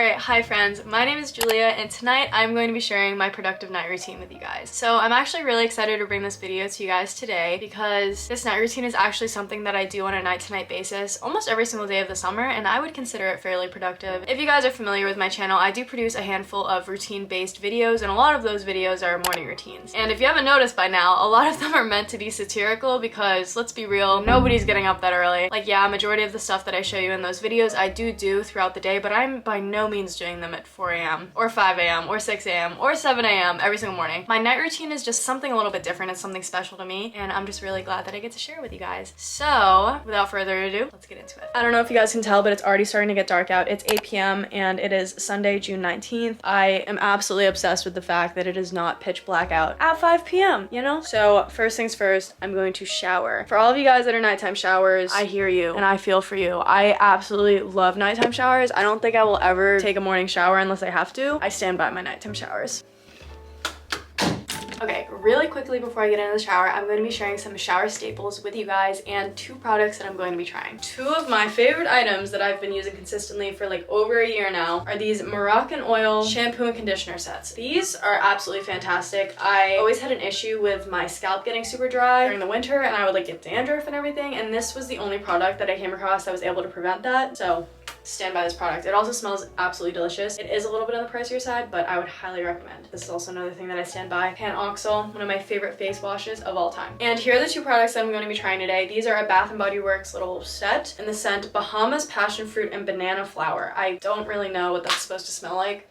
Alright, hi friends, my name is Julia and tonight I'm going to be sharing my productive night routine with you guys. So I'm actually really excited to bring this video to you guys today because this night routine is actually something that I do on a night-to-night basis almost every single day of the summer, and I would consider it fairly productive. If you guys are familiar with my channel, I do produce a handful of routine-based videos, and a lot of those videos are morning routines. And if you haven't noticed by now, a lot of them are meant to be satirical because, let's be real, nobody's getting up that early. Like, yeah, majority of the stuff that I show you in those videos I do throughout the day, but I'm by no means doing them at 4 a.m. or 5 a.m. or 6 a.m. or 7 a.m. every single morning. My night routine is just something a little bit different. It's something special to me, and I'm just really glad that I get to share it with you guys. So without further ado, let's get into it. I don't know if you guys can tell, but it's already starting to get dark out. It's 8 p.m. and it is Sunday, June 19th. I am absolutely obsessed with the fact that it is not pitch black out at 5 p.m., you know? So first things first, I'm going to shower. For all of you guys that are nighttime showers, I hear you and I feel for you. I absolutely love nighttime showers. I don't think I will ever take a morning shower unless I have to. I stand by my nighttime showers. Okay, really quickly before I get into the shower, I'm going to be sharing some shower staples with you guys and two products that I'm going to be trying. Two of my favorite items that I've been using consistently for like over a year now are these Moroccan oil shampoo and conditioner sets. These are absolutely fantastic. I always had an issue with my scalp getting super dry during the winter and I would like get dandruff and everything, and this was the only product that I came across that was able to prevent that. So stand by this product. It also smells absolutely delicious. It is a little bit on the pricier side, but I would highly recommend. This is also another thing that I stand by. Pan-Oxal, one of my favorite face washes of all time. And here are the two products that I'm going to be trying today. These are a Bath & Body Works little set in the scent Bahamas Passion Fruit and Banana Flower. I don't really know what that's supposed to smell like.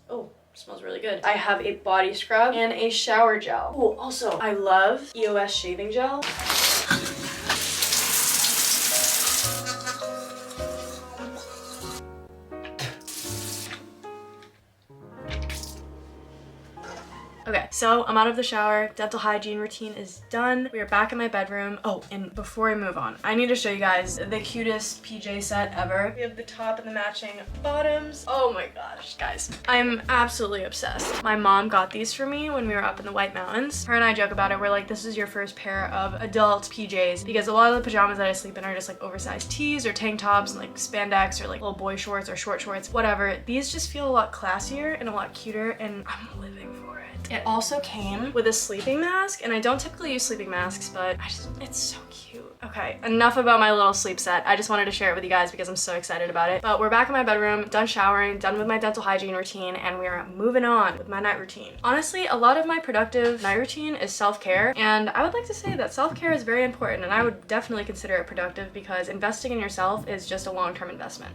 Oh, smells really good. I have a body scrub and a shower gel. Oh, also, I love EOS shaving gel. Okay, so I'm out of the shower. Dental hygiene routine is done. We are back in my bedroom. Oh, and before I move on, I need to show you guys the cutest PJ set ever. We have the top and the matching bottoms. Oh my gosh, guys. I'm absolutely obsessed. My mom got these for me when we were up in the White Mountains. Her and I joke about it. We're like, this is your first pair of adult PJs, because a lot of the pajamas that I sleep in are just like oversized tees or tank tops and like spandex or like little boy shorts or short shorts, whatever. These just feel a lot classier and a lot cuter, and I'm living for it. It also came with a sleeping mask, and I don't typically use sleeping masks, but it's so cute. Okay, enough about my little sleep set. I just wanted to share it with you guys because I'm so excited about it. But we're back in my bedroom, done showering, done with my dental hygiene routine, and we are moving on with my night routine. Honestly, a lot of my productive night routine is self-care, and I would like to say that self-care is very important, and I would definitely consider it productive because investing in yourself is just a long-term investment.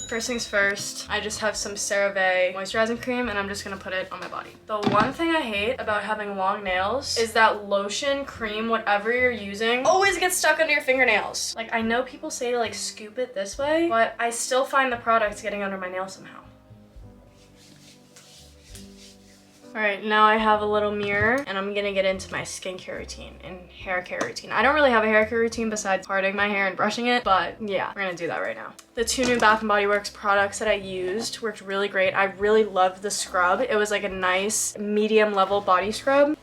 First things first, I just have some CeraVe moisturizing cream and I'm just gonna put it on my body. The one thing I hate about having long nails is that lotion, cream, whatever you're using always gets stuck under your fingernails. Like, I know people say to like scoop it this way, but I still find the product getting under my nail somehow. Alright, now I have a little mirror and I'm gonna get into my skincare routine and hair care routine. I don't really have a hair care routine besides parting my hair and brushing it, but yeah, we're gonna do that right now. The two new Bath & Body Works products that I used worked really great. I really loved the scrub. It was like a nice medium level body scrub.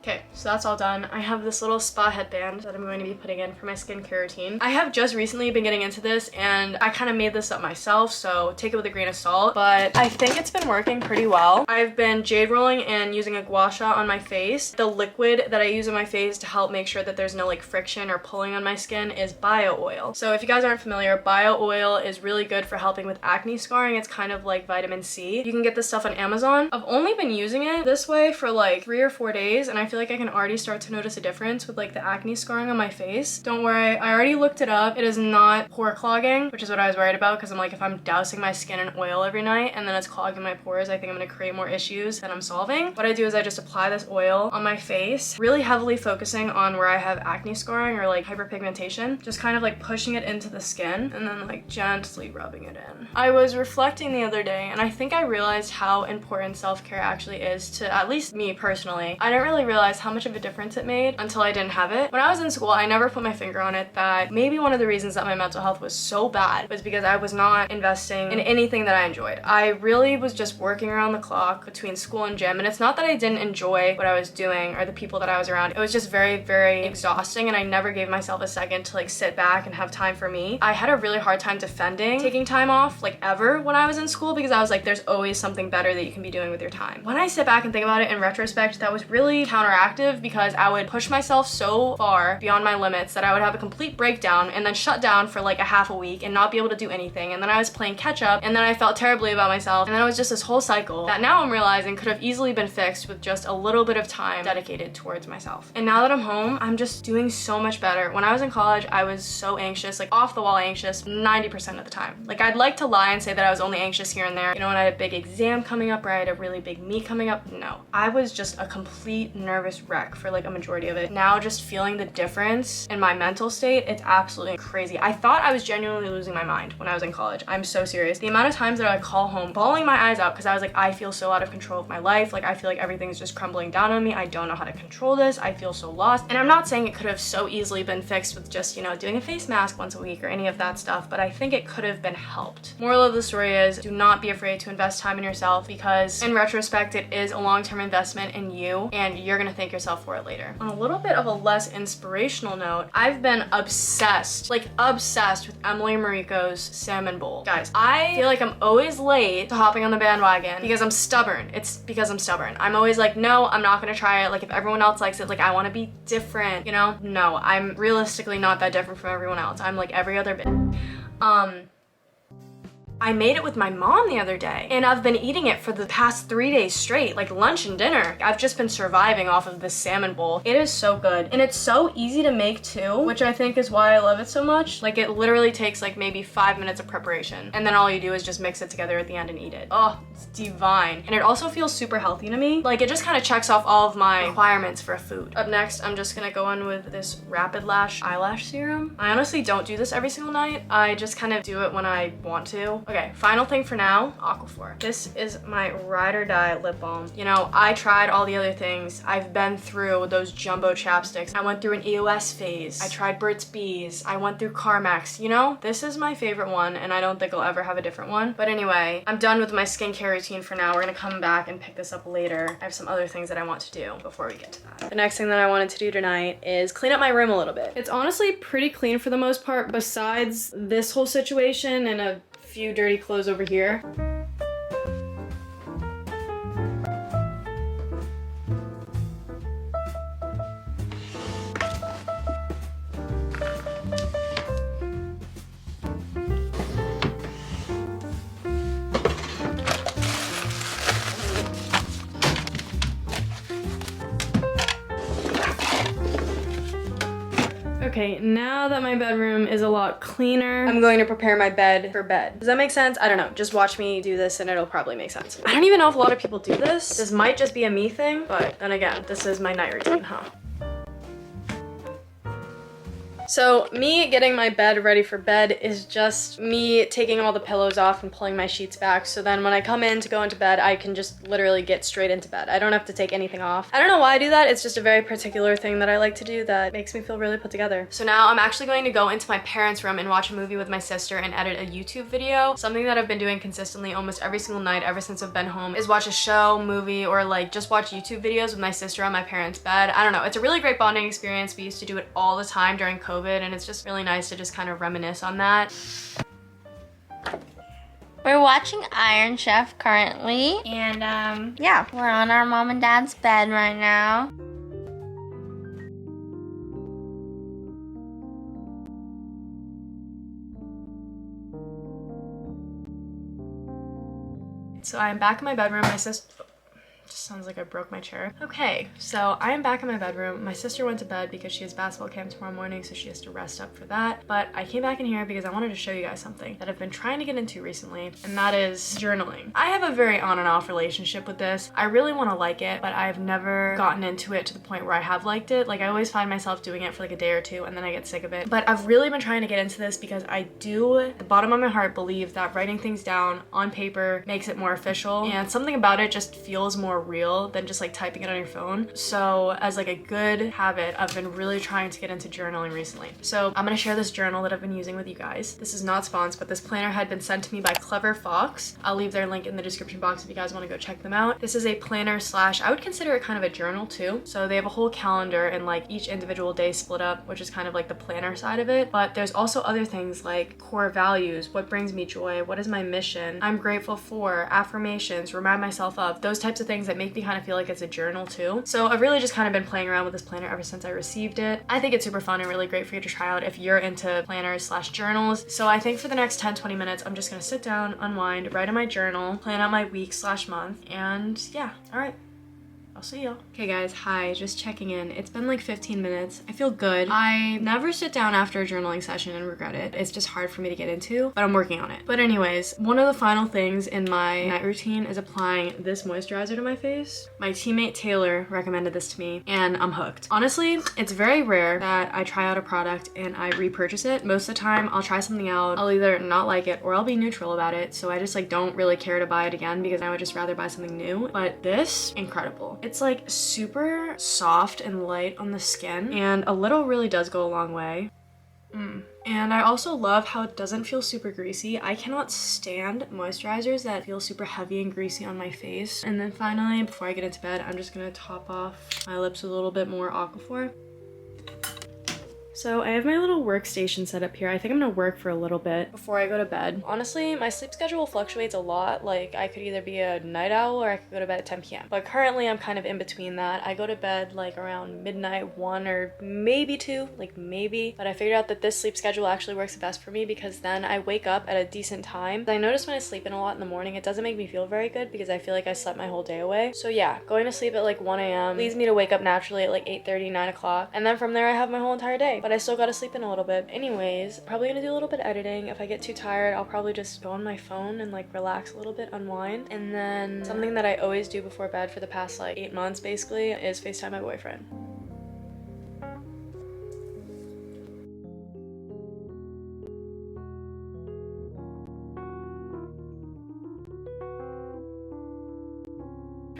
Okay, so that's all done. I have this little spa headband that I'm going to be putting in for my skincare routine. I have just recently been getting into this and I kind of made this up myself, so take it with a grain of salt, but I think it's been working pretty well. I've been jade rolling and using a gua sha on my face. The liquid that I use on my face to help make sure that there's no like friction or pulling on my skin is bio oil. So if you guys aren't familiar, bio oil is really good for helping with acne scarring. It's kind of like vitamin C. You can get this stuff on Amazon. I've only been using it this way for like 3 or 4 days and I feel like I can already start to notice a difference with like the acne scarring on my face. Don't worry, I already looked it up. It is not pore clogging, which is what I was worried about because I'm like, if I'm dousing my skin in oil every night and then it's clogging my pores, I think I'm gonna create more issues than I'm solving. What I do is I just apply this oil on my face, really heavily focusing on where I have acne scarring or like hyperpigmentation, just kind of like pushing it into the skin and then like gently rubbing it in. I was reflecting the other day and I think I realized how important self-care actually is to at least me personally. I didn't really realize realize how much of a difference it made until I didn't have it. When I was in school, I never put my finger on it that maybe one of the reasons that my mental health was so bad was because I was not investing in anything that I enjoyed. I really was just working around the clock between school and gym, and it's not that I didn't enjoy what I was doing or the people that I was around. It was just very, very exhausting, and I never gave myself a second to like sit back and have time for me. I had a really hard time defending taking time off like ever when I was in school because I was like, there's always something better that you can be doing with your time. When I sit back and think about it in retrospect, that was really counteractive because I would push myself so far beyond my limits that I would have a complete breakdown and then shut down for like a half a week and not be able to do anything. And then I was playing catch up, and then I felt terribly about myself, and then it was just this whole cycle that now I'm realizing could have easily been fixed with just a little bit of time dedicated towards myself. And now that I'm home, I'm just doing so much better. When I was in college, I was so anxious, like off the wall anxious 90% of the time. Like I'd like to lie and say that I was only anxious here and there. You know, when I had a big exam coming up or I had a really big meet coming up, no. I was just a complete nervous wreck for like a majority of it. Now just feeling the difference in my mental state, it's absolutely crazy. I thought I was genuinely losing my mind when I was in college. I'm so serious. The amount of times that I would call home bawling my eyes out because I was like, I feel so out of control of my life. Like I feel like everything's just crumbling down on me. I don't know how to control this. I feel so lost. And I'm not saying it could have so easily been fixed with just, you know, doing a face mask once a week or any of that stuff, but I think it could have been helped. Moral of the story is do not be afraid to invest time in yourself because in retrospect, it is a long-term investment in you and you're gonna thank yourself for it later. On a little bit of a less inspirational note, I've been obsessed with Emily Mariko's salmon bowl. Guys, I feel like I'm always late to hopping on the bandwagon because I'm stubborn. It's because I'm stubborn. I'm always like, no, I'm not gonna try it. Like if everyone else likes it, like I wanna be different, you know? No, I'm realistically not that different from everyone else. I'm like every other bit. I made it with my mom the other day, and I've been eating it for the past 3 days straight, like lunch and dinner. I've just been surviving off of this salmon bowl. It is so good, and it's so easy to make too, which I think is why I love it so much. Like it literally takes like maybe 5 minutes of preparation, and then all you do is just mix it together at the end and eat it. Oh, it's divine. And it also feels super healthy to me. Like it just kind of checks off all of my requirements for food. Up next, I'm just gonna go in with this Rapid Lash eyelash serum. I honestly don't do this every single night. I just kind of do it when I want to. Okay, final thing for now, Aquaphor. This is my ride or die lip balm. You know, I tried all the other things. I've been through those jumbo chapsticks. I went through an EOS phase. I tried Burt's Bees. I went through Carmex. You know, this is my favorite one, and I don't think I'll ever have a different one. But anyway, I'm done with my skincare routine for now. We're gonna come back and pick this up later. I have some other things that I want to do before we get to that. The next thing that I wanted to do tonight is clean up my room a little bit. It's honestly pretty clean for the most part, besides this whole situation and a few dirty clothes over here. Okay, now that my bedroom is a lot cleaner, I'm going to prepare my bed for bed. Does that make sense? I don't know. Just watch me do this and it'll probably make sense. I don't even know if a lot of people do this. This might just be a me thing, but then again, this is my night routine, huh? So me getting my bed ready for bed is just me taking all the pillows off and pulling my sheets back, so then when I come in to go into bed, I can just literally get straight into bed. I don't have to take anything off. I don't know why I do that. It's just a very particular thing that I like to do that makes me feel really put together. So now I'm actually going to go into my parents' room and watch a movie with my sister and edit a YouTube video. Something that I've been doing consistently almost every single night ever since I've been home is watch a show, movie, or like just watch YouTube videos with my sister on my parents' bed. I don't know. It's a really great bonding experience. We used to do it all the time during COVID, and it's just really nice to just kind of reminisce on that. We're watching Iron Chef currently, and yeah, we're on our mom and dad's bed right now. So I'm back in my bedroom. My sister... Just sounds like I broke my chair. Okay, so I am back in my bedroom. My sister went to bed because she has basketball camp tomorrow morning, so she has to rest up for that. But I came back in here because I wanted to show you guys something that I've been trying to get into recently, and that is journaling. I have a very on and off relationship with this. I really want to like it, but I've never gotten into it to the point where I have liked it. Like I always find myself doing it for like a day or two and then I get sick of it. But I've really been trying to get into this because I do, at the bottom of my heart, believe that writing things down on paper makes it more official, and something about it just feels more more real than just like typing it on your phone. So as like a good habit, I've been really trying to get into journaling recently. So I'm gonna share this journal that I've been using with you guys. This is not sponsored, but this planner had been sent to me by Clever Fox. I'll leave their link in the description box if you guys want to go check them out. This is a planner slash, I would consider it kind of a journal too. So they have a whole calendar and like each individual day split up, which is kind of like the planner side of it. But there's also other things like core values, what brings me joy, what is my mission, I'm grateful for, affirmations, remind myself of, those types of things that make me kind of feel like it's a journal too. So I've really just kind of been playing around with this planner ever since I received it. I think it's super fun and really great for you to try out if you're into planners slash journals. So I think for the next 10-20 minutes, I'm just gonna sit down, unwind, write in my journal, plan out my week slash month, and yeah, all right. I'll see y'all. Okay guys, hi, just checking in. It's been like 15 minutes. I feel good. I never sit down after a journaling session and regret it. It's just hard for me to get into, but I'm working on it. But anyways, one of the final things in my night routine is applying this moisturizer to my face. My teammate Taylor recommended this to me and I'm hooked. Honestly, it's very rare that I try out a product and I repurchase it. Most of the time I'll try something out, I'll either not like it or I'll be neutral about it. So I just like don't really care to buy it again because I would just rather buy something new. But this, incredible. It's like super soft and light on the skin and a little really does go a long way. And I also love how it doesn't feel super greasy. I cannot stand moisturizers that feel super heavy and greasy on my face. And then finally, before I get into bed, I'm just gonna top off my lips with a little bit more Aquaphor. So I have my little workstation set up here. I think I'm gonna work for a little bit before I go to bed. Honestly, my sleep schedule fluctuates a lot. Like I could either be a night owl or I could go to bed at 10 p.m. But currently I'm kind of in between that. I go to bed like around midnight, 1 or maybe 2, like maybe. But I figured out that this sleep schedule actually works the best for me because then I wake up at a decent time. I notice when I sleep in a lot in the morning, it doesn't make me feel very good because I feel like I slept my whole day away. So yeah, going to sleep at like 1 a.m. leads me to wake up naturally at like 8:30, 9 o'clock. And then from there I have my whole entire day. But I still gotta sleep in a little bit. Anyways, probably gonna do a little bit of editing. If I get too tired, I'll probably just go on my phone and like relax a little bit, unwind. And then something that I always do before bed for the past like 8 months basically is FaceTime my boyfriend.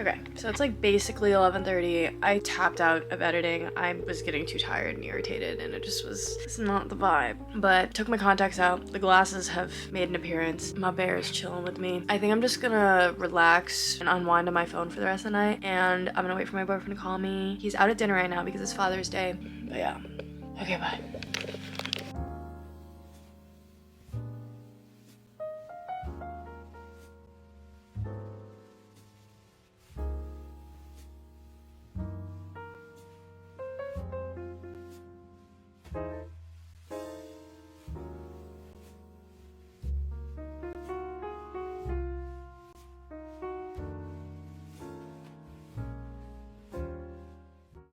Okay, so it's like basically 11:30. I tapped out of editing. I was getting too tired and irritated and it's not the vibe. But took my contacts out. The glasses have made an appearance. My bear is chilling with me. I think I'm just gonna relax and unwind on my phone for the rest of the night and I'm gonna wait for my boyfriend to call me. He's out at dinner right now because it's Father's Day. But yeah, okay, bye.